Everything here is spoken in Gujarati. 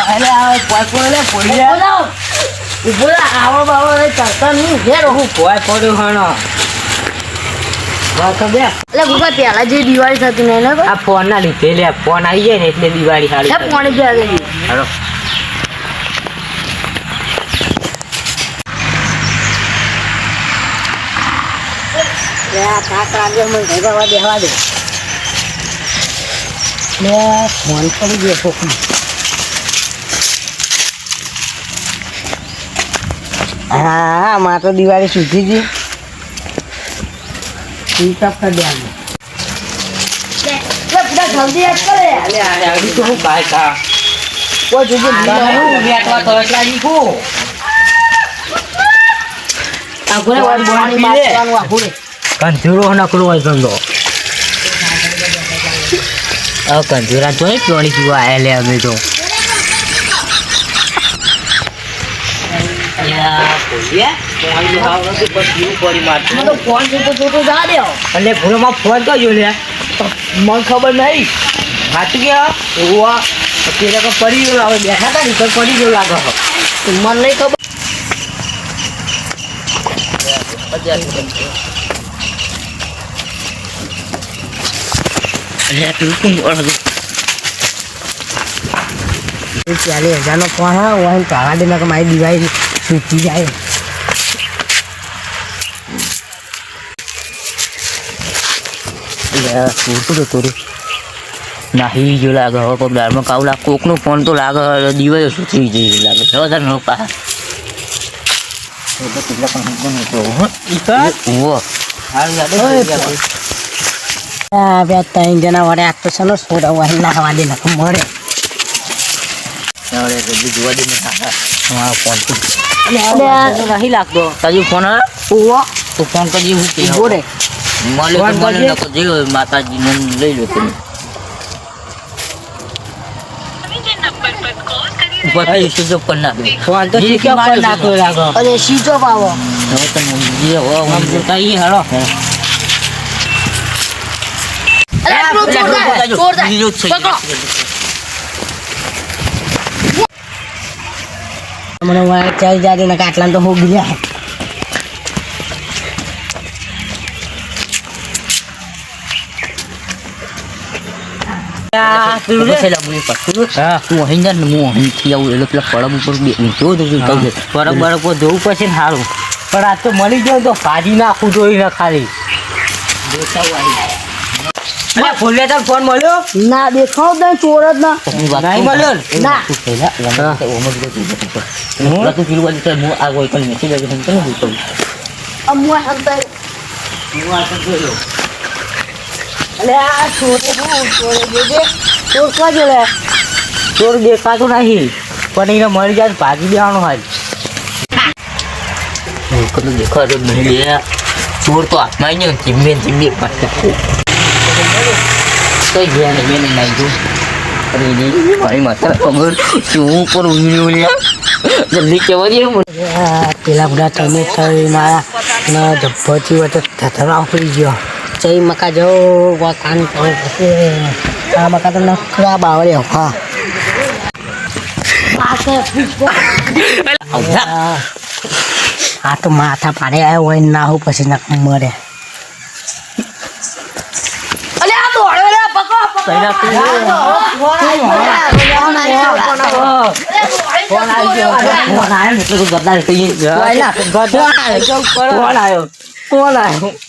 અરે આ પાછો પોઈ ઉભો આવો બાવો કરતા નહીં ઘેર હું કોઈ પડ્યો હણો વાત બે એટલે ગુગા પેલા જે દિવાળી થતી ને એને આ ફોન ના લીધે લે ફોન આવી જાય ને એટલે દિવાળી સારી હે ફોન જ આવી ગઈ હાલો લે આ કાકા આજે મને ભેગા બેહવા દે લે ફોન પડી ગયો ફોન હા માં તો દિવાળી સુધી જ જલ્દી યાદ કરે અલે આ તો હું કાય કા ઓ જોજો વેટવા તરતલા દીખો આ ગોરે વાળી બોણી મારવાનું આ ગોરે કંજુરો નકરો હોય ગંદો આ કંજુરા તો એક પાણી પીવા આયા લે અમે તો ફોન કરજો લે મને ખબર નહીં સાચું કે પડી ગયો આવે બેઠા હતા ને તો પડી ગયો લાગે મને નહીં ખબર ચાલે 1000 નો ફોન હોય કાઢા દે કે મારી દિવાળી છૂટી જાય તોરું નાહી જો લાગે હવે પબડારમાં કાવ લાગ કોકનો ફોન તો લાગે દિવાળી છૂટી જઈ લાગે 1000 નો પા ત્રણ જણા વડે આખતો છે છોડવા નાહવા દે મળે નહીં લાગતો તાજુ ફોન તો ફોન કરજે હું રે માતાજી ને લઈ લો તમે સ્વિચ ઓફ કરી નાખ્યો ફોન તો અરે સ્વિચ ઓફ આવો હવે તમે કઈ હાલો મને વાય ચાલ જાદે ના કાટલા તો હો ગયા જોવું પડશે ને સારું પણ આ તો મળી ગયો તો ભાજી નાખું જોઈને ખાલી ફોન મળ્યો ના દેખાવ તો ચોર જ ના મળ્યો ના ચોર દેખાતો નહીં પણ એને મળી જાય ભાગી દેવાનો હાલ દેખાતો જ નહીં ચોર તો હાથમાં આવી ગયો ધીમે ધીમે કઈ ગયા ને મેં નાખ્યું મારી માતા ખબર શું કરું જલ્દી કેવા દે પેલા બધા તમે થઈ મારા ધબ્બથી વચ્ચે થથરા પડી ગયો ચઈ મકા જાઓ કાન આ મકા તો નખરા બાવળે હા આ તો માથા પાડે આવ્યો હોય ના હું પછી નખ મરે કોણ આવ્યો